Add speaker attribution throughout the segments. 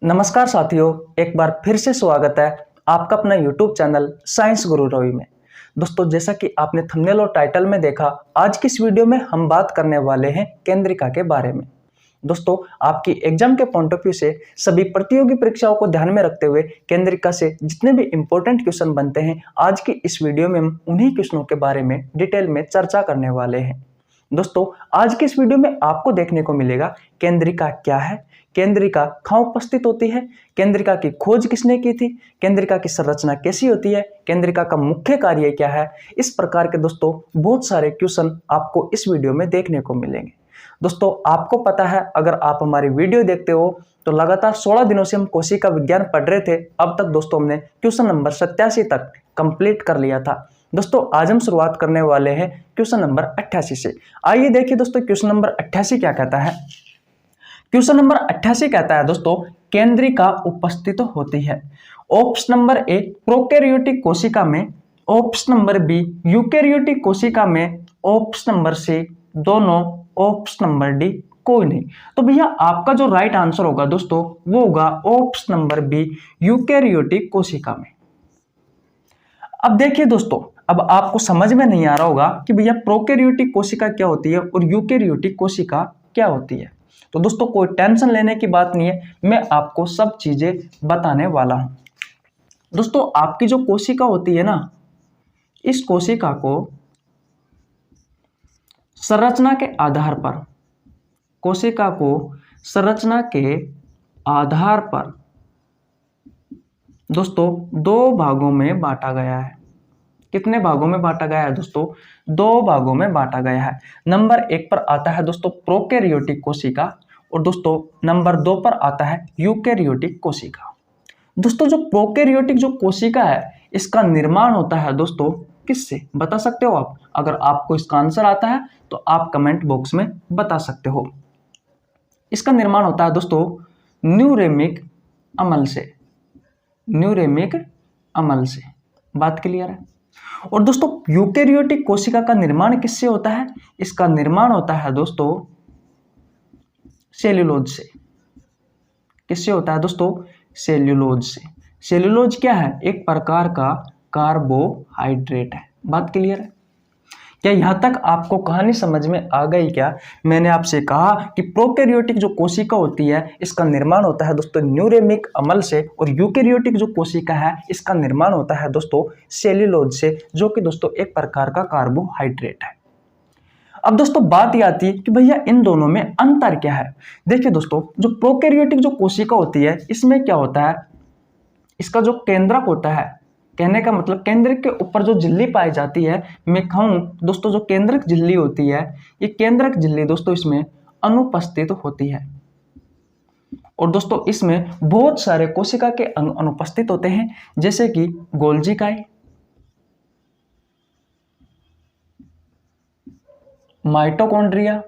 Speaker 1: नमस्कार साथियों, एक बार फिर से स्वागत है आपका अपना YouTube चैनल साइंस गुरु रवि में। दोस्तों, जैसा कि आपने थंबनेल और टाइटल में देखा, आज की इस वीडियो में हम बात करने वाले हैं केंद्रिका के बारे में। दोस्तों, आपकी एग्जाम के पॉइंट ऑफ व्यू से सभी प्रतियोगी परीक्षाओं को ध्यान में रखते हुए केंद्रिका से जितने भी इंपॉर्टेंट क्वेश्चन बनते हैं, आज की इस वीडियो में हम उन्हीं क्वेश्चनों के बारे में डिटेल में चर्चा करने वाले हैं। दोस्तों, आज की इस वीडियो में आपको देखने को मिलेगा केंद्रिका क्या है, केंद्रिका कहाँ उपस्थित होती है, केंद्रिका की खोज किसने की थी, केंद्रिका की संरचना कैसी होती है, केंद्रिका का मुख्य कार्य क्या है। इस प्रकार के दोस्तों बहुत सारे क्वेश्चन आपको इस वीडियो में देखने को मिलेंगे। दोस्तों, आपको पता है, अगर आप हमारी वीडियो देखते हो तो लगातार 16 दिनों से हम कोशिका विज्ञान पढ़ रहे थे। अब तक दोस्तों हमने क्वेश्चन नंबर 87 तक कंप्लीट कर लिया था। दोस्तों, आज हम शुरुआत करने वाले हैं क्वेश्चन नंबर 88 से। आइए देखिए दोस्तों, क्वेश्चन नंबर 88 क्या कहता है। क्वेश्चन नंबर 88 कहता है दोस्तों, केंद्रिका उपस्थित होती है ऑप्शन नंबर ए प्रोकैरियोटिक कोशिका में, ऑप्शन नंबर बी यूकैरियोटिक कोशिका में, ऑप्शन नंबर सी दोनों, ऑप्शन नंबर डी कोई नहीं। तो भैया आपका जो राइट आंसर होगा दोस्तों वो होगा ऑप्शन नंबर बी यूकैरियोटिक कोशिका में। अब देखिए दोस्तों, अब आपको समझ में नहीं आ रहा होगा कि भैया प्रोकैरियोटिक कोशिका क्या होती है और यूकैरियोटिक कोशिका क्या होती है। तो दोस्तों, कोई टेंशन लेने की बात नहीं है, मैं आपको सब चीजें बताने वाला हूं। दोस्तों, आपकी जो कोशिका होती है ना, इस कोशिका को संरचना के आधार पर, कोशिका को संरचना के आधार पर दोस्तों दो भागों में बांटा गया है। कितने भागों में बांटा गया है दोस्तों? दो भागों में बांटा गया है। नंबर 1 पर आता है दोस्तों प्रोकैरियोटिक कोशिका और दोस्तों नंबर 2 पर आता है यूकैरियोटिक कोशिका। दोस्तों, जो प्रोकैरियोटिक जो कोशिका है, इसका निर्माण होता है दोस्तों किससे, बता सकते हो आप? अगर आपको इसका आंसर आता है तो आप कमेंट बॉक्स में बता सकते हो। इसका निर्माण होता है दोस्तों न्यूरेमिक अम्ल से, न्यूरेमिक अम्ल से। बात क्लियर है? और दोस्तों, यूकैरियोटिक कोशिका का निर्माण किससे होता है? इसका निर्माण होता है दोस्तों सेल्यूलोज से। किससे होता है दोस्तों? सेल्यूलोज से। सेल्यूलोज क्या है? एक प्रकार का कार्बोहाइड्रेट है। बात क्लियर है? क्या यहां तक आपको कहानी समझ में आ गई क्या? मैंने आपसे कहा कि प्रोकैरियोटिक जो कोशिका होती है, इसका निर्माण होता है दोस्तों न्यूरेमिक अम्ल से, और यूकैरियोटिक जो कोशिका है, इसका निर्माण होता है दोस्तों सेल्यूलोज से, जो कि दोस्तों एक प्रकार का कार्बोहाइड्रेट है। अब दोस्तों बात ये आती है कि भैया इन दोनों में अंतर क्या है। देखिए दोस्तों, जो प्रोकैरियोटिक जो कोशिका होती है, इसमें क्या होता है, इसका जो केंद्रक होता है, कहने का मतलब केंद्रक के ऊपर जो झिल्ली पाई जाती है, मैं कहूं दोस्तों जो केंद्रक झिल्ली होती है, ये केंद्रक झिल्ली दोस्तों इसमें अनुपस्थित होती है। और दोस्तों इसमें बहुत सारे कोशिका के अंग अनुपस्थित होते हैं, जैसे कि गोल्जी इकाई, माइटोकॉन्ड्रिया,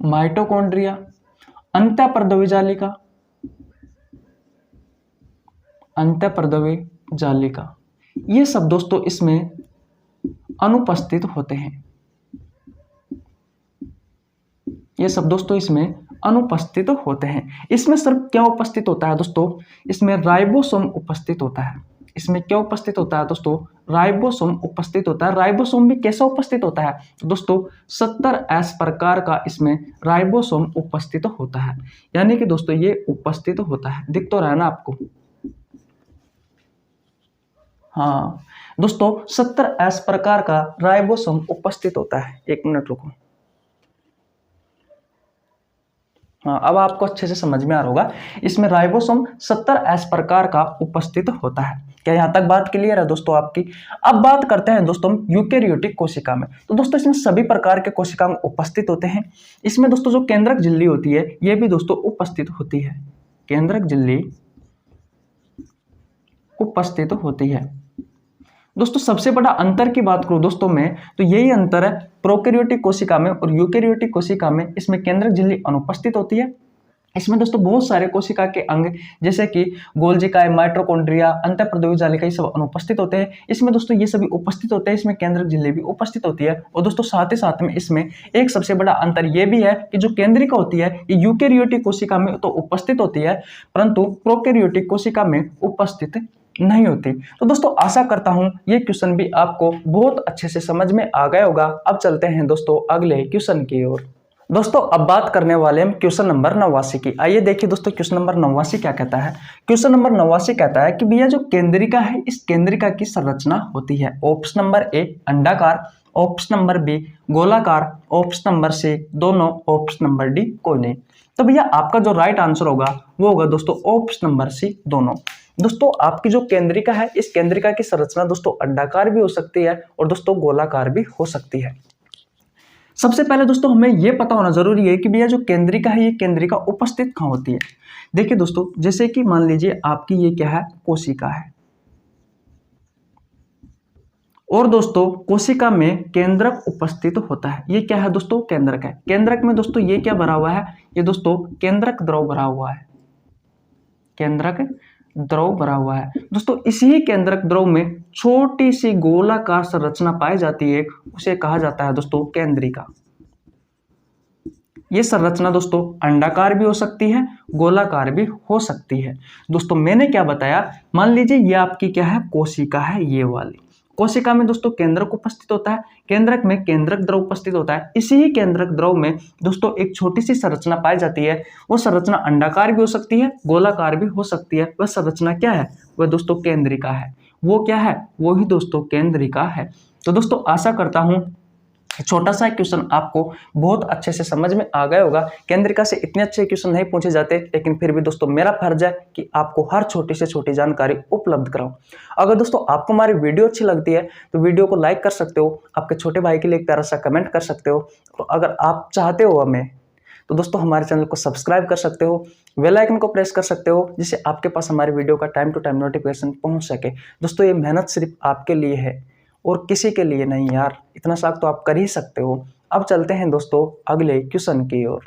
Speaker 1: माइटोकॉन्ड्रिया, अंतःपर्दवी जालिका, अंतःपर्दवी जालिका, ये सब दोस्तों इसमें अनुपस्थित होते हैं। ये सब दोस्तों इसमें अनुपस्थित होते हैं। इसमें सिर्फ क्या उपस्थित होता है दोस्तों? इसमें राइबोसोम उपस्थित होता है। इसमें क्या उपस्थित होता है दोस्तों? राइबोसोम उपस्थित होता है। राइबोसोम भी कैसा उपस्थित होता है दोस्तों? 70S प्रकार का इसमें राइबोसोम उपस्थित होता है। यानी कि दोस्तों ये उपस्थित होता है, दिख तो रहा है ना आपको? हाँ दोस्तों, 70S प्रकार का राइबोसोम उपस्थित होता है। एक मिनट रुको। हाँ, अब आपको अच्छे से समझ में आ रहा होगा। इसमें राइबोसोम 70S प्रकार का उपस्थित होता है। क्या यहाँ तक बात क्लियर है दोस्तों आपकी? अब बात करते हैं दोस्तों यूकैरियोटिक कोशिका में। तो दोस्तों इसमें सभी प्रकार के कोशिका उपस्थित होते हैं। इसमें दोस्तों जो केंद्रक झिल्ली होती है, ये भी दोस्तों उपस्थित होती है। केंद्रक झिल्ली उपस्थित होती है। दोस्तों सबसे बड़ा अंतर की बात करूं दोस्तों मैं, तो यही अंतर है प्रोकैरियोटिक कोशिका में और यूकैरियोटिक कोशिका में। इसमें केंद्रक झिल्ली अनुपस्थित होती है इसमें दोस्तों बहुत सारे कोशिका के अंग जैसे कि गोल्जिकाएं, माइटोकॉन्ड्रिया, अंतःप्रद्रवी जालिका, ये सब अनुपस्थित होते हैं। इसमें दोस्तों ये सभी उपस्थित होते हैं, इसमें केंद्रक झिल्ली भी उपस्थित होती है। और दोस्तों साथ ही साथ में इसमें एक सबसे बड़ा अंतर ये भी है कि जो केंद्रिका होती है ये यूकेरियोटिक कोशिका में तो उपस्थित होती है, परंतु प्रोकैरियोटिक कोशिका में उपस्थित नहीं होती। तो दोस्तों आशा करता हूं ये क्वेश्चन भी आपको बहुत अच्छे से समझ में आ गया होगा। अब चलते हैं दोस्तों अगले क्वेश्चन की ओर। दोस्तों अब बात करने वाले हम क्वेश्चन नंबर 89 की। आइए देखिए दोस्तों क्वेश्चन नंबर 89 क्या कहता है। क्वेश्चन नंबर 89 कहता है कि भैया जो केंद्रिका है इस केंद्रिका की संरचना होती है। ऑप्शन नंबर ए अंडाकार, ऑप्शन नंबर बी गोलाकार, ऑप्शन नंबर सी दोनों, ऑप्शन नंबर डी कोई नहीं। तो भैया आपका जो राइट आंसर होगा वो होगा दोस्तों ऑप्शन नंबर सी दोनों। दोस्तों आपकी जो केंद्रिका है इस केंद्रिका की संरचना दोस्तों अंडाकार भी हो सकती है और दोस्तों गोलाकार भी हो सकती है। सबसे पहले दोस्तों हमें यह पता होना जरूरी है कि भैया जो केंद्रिका है ये केंद्रिका उपस्थित कहां होती है। देखिए दोस्तों जैसे कि मान लीजिए आपकी ये क्या है, कोशिका है, और दोस्तों कोशिका में केंद्रक उपस्थित होता है। ये क्या है दोस्तों, केंद्रक है। केंद्रक में दोस्तों ये क्या भरा हुआ है, ये दोस्तों केंद्रक द्रव भरा हुआ है, केंद्रक द्रव भरा हुआ है। दोस्तों इसी केंद्रक द्रव में छोटी सी गोलाकार संरचना पाई जाती है, उसे कहा जाता है दोस्तों केंद्रिका। ये संरचना दोस्तों अंडाकार भी हो सकती है, गोलाकार भी हो सकती है। दोस्तों मैंने क्या बताया, मान लीजिए ये आपकी क्या है, कोशिका है, ये वाली कोशिका में दोस्तों केंद्रक उपस्थित होता है, केंद्रक में केंद्रक द्रव उपस्थित होता है। इसी ही केंद्रक द्रव में दोस्तों एक छोटी सी संरचना पाई जाती है। वो संरचना अंडाकार भी हो सकती है, गोलाकार भी हो सकती है। वह संरचना क्या है, वह दोस्तों केंद्रिका है। वो क्या है, वो ही दोस्तों केंद्रिका है। तो दोस्तों आशा करता हूं छोटा सा क्वेश्चन आपको बहुत अच्छे से समझ में आ गया होगा। केंद्रिका से इतने अच्छे क्वेश्चन नहीं पूछे जाते, लेकिन फिर भी दोस्तों मेरा फर्ज है कि आपको हर छोटी से छोटी जानकारी उपलब्ध कराऊं। अगर दोस्तों आपको हमारी वीडियो अच्छी लगती है तो वीडियो को लाइक कर सकते हो, आपके छोटे भाई के लिए एक प्यारा सा कमेंट कर सकते हो, और अगर आप चाहते हो हमें तो दोस्तों हमारे चैनल को सब्सक्राइब कर सकते हो, बेल आइकन को प्रेस कर सकते हो, जिससे आपके पास हमारी वीडियो का टाइम टू टाइम नोटिफिकेशन पहुंच सके। दोस्तों ये मेहनत सिर्फ आपके लिए है और किसी के लिए नहीं यार, इतना साथ तो आप कर ही सकते हो। अब चलते हैं दोस्तों अगले क्वेश्चन की ओर।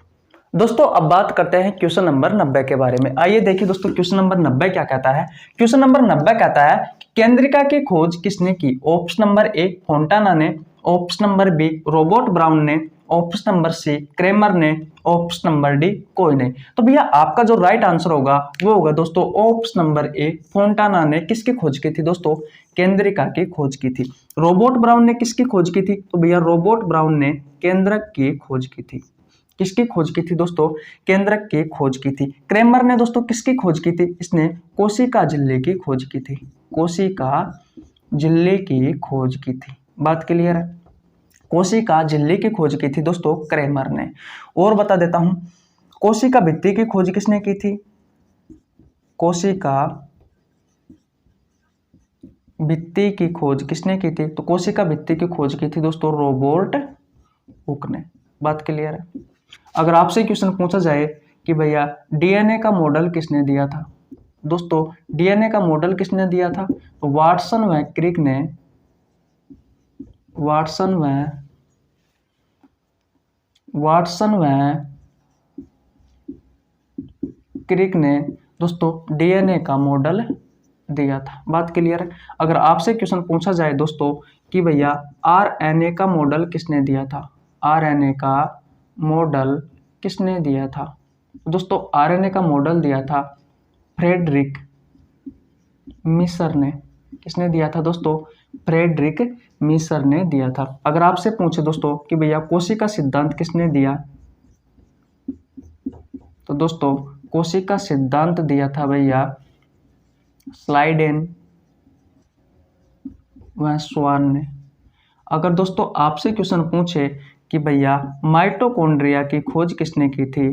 Speaker 1: दोस्तों अब बात करते हैं क्वेश्चन नंबर 90 के बारे में। आइए देखिए दोस्तों क्वेश्चन नंबर 90 क्या कहता है। क्वेश्चन नंबर 90 कहता है कि केंद्रिका की खोज किसने की। ऑप्शन नंबर ए फोंटाना ने, option number B Robert Brown ने, ऑप्शन नंबर सी क्रेमर ने, ऑप्शन नंबर डी कोई नहीं। तो भैया आपका जो राइट आंसर होगा वो होगा दोस्तों ऑप्शन नंबर ए फोंटाना ने किसकी खोज की थी दोस्तों, केंद्रिका की खोज की थी। रॉबर्ट ब्राउन ने किसकी खोज की थी, तो भैया रॉबर्ट ब्राउन ने केंद्रक की खोज की थी। किसकी खोज की थी दोस्तों, केंद्रक की खोज की थी। क्रेमर ने दोस्तों किसकी खोज की थी, इसने कोशिका झिल्ली की खोज की थी, कोशिका झिल्ली की खोज की थी। बात क्लियर है, कोशिका झिल्ली की खोज की थी दोस्तों क्रेमर ने। और बता देता हूं कोशिका भित्ति की खोज किसने की थी, कोशिका भित्ति की खोज किसने की थी, तो कोशिका भित्ति की खोज की थी दोस्तों रॉबर्ट हुक ने। बात क्लियर है। अगर आपसे क्वेश्चन पूछा जाए कि भैया डीएनए का मॉडल किसने दिया था, दोस्तों डीएनए का मॉडल किसने दिया था, तो वाटसन व क्रिक ने, वाटसन व क्रिक ने दोस्तों डीएनए का मॉडल दिया था। बात क्लियर है। अगर आपसे क्वेश्चन पूछा जाए दोस्तों कि भैया आरएनए का मॉडल किसने दिया था, आरएनए का मॉडल किसने दिया था, दोस्तों आरएनए का मॉडल दिया था फ्रेडरिक मिसर ने। किसने दिया था दोस्तों, फ्रेडरिक मिसर ने दिया था। अगर आपसे पूछे दोस्तों कि भैया कोशिका सिद्धांत किसने दिया, तो दोस्तों कोशिका सिद्धांत दिया था भैया स्लाइडेन व स्वान ने। अगर दोस्तों आपसे क्वेश्चन पूछे कि भैया माइटोकॉन्ड्रिया की खोज किसने की थी,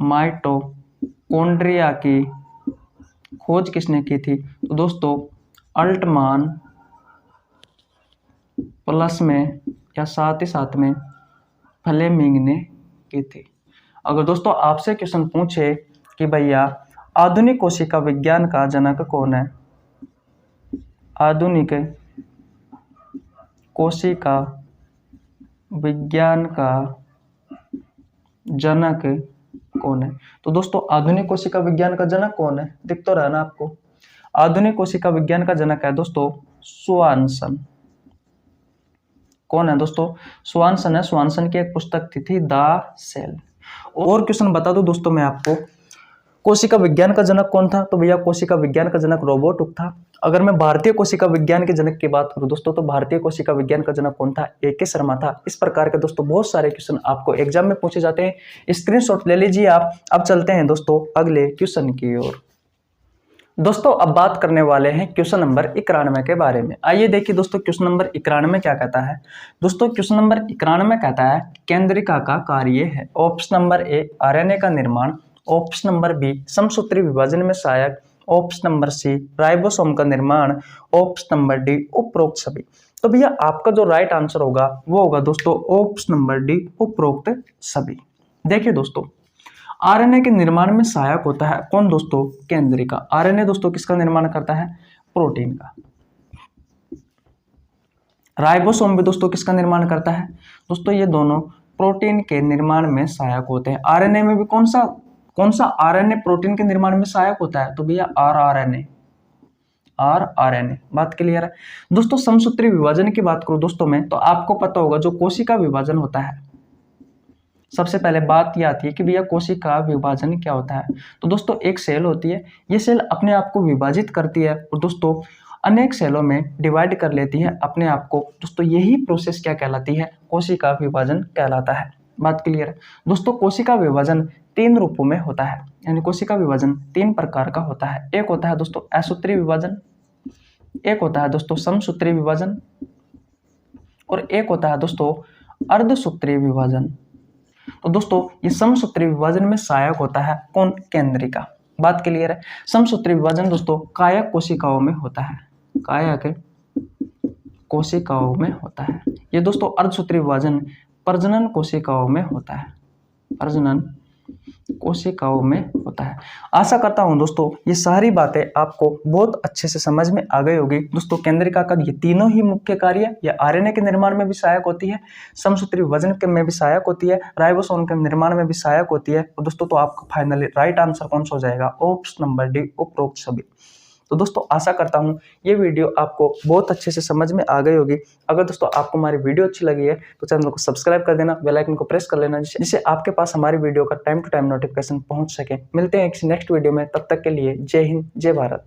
Speaker 1: माइटोकॉन्ड्रिया की खोज किसने की थी, तो दोस्तों अल्टमान प्लस में या साथ ही साथ में फ्लेमिंग ने की थी। अगर दोस्तों आपसे क्वेश्चन पूछे कि भैया आधुनिक कोशिका विज्ञान का जनक कौन है, आधुनिक कोशिका विज्ञान का जनक कौन है? तो दोस्तों आधुनिक कोशिका विज्ञान का जनक कौन है? दिख तो रहा ना आपको। आधुनिक कोशिका विज्ञान का जनक है दोस्तों स्वानसन। कौन है दोस्तों? स्वानसन है। स्वानसन की एक पुस्तक थी द सेल। और क्वेश्चन बता दो दोस्तों मैं आपको, कोशिका विज्ञान का जनक कौन था? तो भैया कोशिका विज्ञान का जनक रॉबर्ट हुक था। अगर मैं भारतीय कोशिका विज्ञान के जनक की बात करूं दोस्तों, तो भारतीय कोशिका विज्ञान का जनक कौन था? AK शर्मा था। इस प्रकार के दोस्तों बहुत सारे क्वेश्चन आपको एग्जाम में पूछे जाते हैं, स्क्रीनशॉट ले लीजिए आप। अब चलते हैं दोस्तों अगले क्वेश्चन की ओर। दोस्तों अब बात करने वाले हैं क्वेश्चन नंबर 91 के बारे में। आइए देखिए दोस्तों क्वेश्चन नंबर 91 क्या कहता है। दोस्तों क्वेश्चन नंबर 91 कहता है केंद्रिका का कार्य है। ऑप्शन नंबर A RNA का निर्माण, ऑप्शन नंबर B समसूत्री विभाजन में सहायक, ऑप्शन नंबर C राइबोसोम का निर्माण, ऑप्शन नंबर D उपरोक्त सभी। तो भैया आपका जो राइट आंसर होगा वो होगा दोस्तों ऑप्शन नंबर D उपरोक्त सभी। देखिए दोस्तों आरएनए के निर्माण में सहायक होता है कौन दोस्तों? केंद्रिका। आरएनए दोस्तों किसका निर्माण करता है? प्रोटीन का। राइबोसोम भी दोस्तों किसका निर्माण करता है? दोस्तों ये दोनों प्रोटीन के निर्माण में सहायक होते हैं। आरएनए में भी कौन सा आरएनए प्रोटीन के निर्माण में सहायक होता है? तो भैया आरआरएनए। बात क्लियर है दोस्तों। समसूत्री विभाजन की बात करूं दोस्तों मैं, तो आपको पता होगा जो कोशिका विभाजन होता है, सबसे पहले बात ये आती है कि भैया कोशिका विभाजन क्या होता है। तो दोस्तों एक सेल होती है, ये सेल अपने आप को विभाजित करती है और दोस्तों अनेक सेलों में डिवाइड कर लेती है अपने आप को। दोस्तों यही प्रोसेस क्या कहलाती है? कोशिका विभाजन कहलाता है। बात क्लियर है दोस्तों। कोशिका विभाजन 3 रूपों में होता है, यानी कोशिका विभाजन 3 प्रकार का होता है। एक होता है दोस्तों असूत्री विभाजन, एक होता है दोस्तों समसूत्री विभाजन, और एक होता है दोस्तों अर्धसूत्री विभाजन। तो दोस्तों ये समसूत्री विभाजन में सहायक होता है कौन? केंद्रिका। बात क्लियर है। समसूत्री विभाजन दोस्तों कायक कोशिकाओं में होता है, कायक कोशिकाओं में होता है। ये दोस्तों अर्धसूत्री विभाजन प्रजनन कोशिकाओं में होता है, प्रजनन कोशिकाओं में होता है। आशा करता हूं दोस्तों ये सारी बातें आपको बहुत अच्छे से समझ में आ गई होगी। दोस्तों केंद्रिका का ये तीनों ही मुख्य कार्य, या आरएनए के निर्माण में भी सहायक होती है, समसूत्री विभाजन के में भी सहायक होती है, राइबोसोम के निर्माण में भी सहायक होती है। और दोस्तों तो आपका फाइनली राइट आंसर कौन सा हो जाएगा? ऑप्शन नंबर D उपरोक्त सभी। तो दोस्तों आशा करता हूँ ये वीडियो आपको बहुत अच्छे से समझ में आ गई होगी। अगर दोस्तों आपको हमारी वीडियो अच्छी लगी है तो चैनल को सब्सक्राइब कर देना, बेल आइकन को प्रेस कर लेना, जिससे आपके पास हमारी वीडियो का टाइम टू टाइम नोटिफिकेशन पहुंच सके। मिलते हैं किसी नेक्स्ट वीडियो में, तब तक के लिए जय हिंद, जय भारत।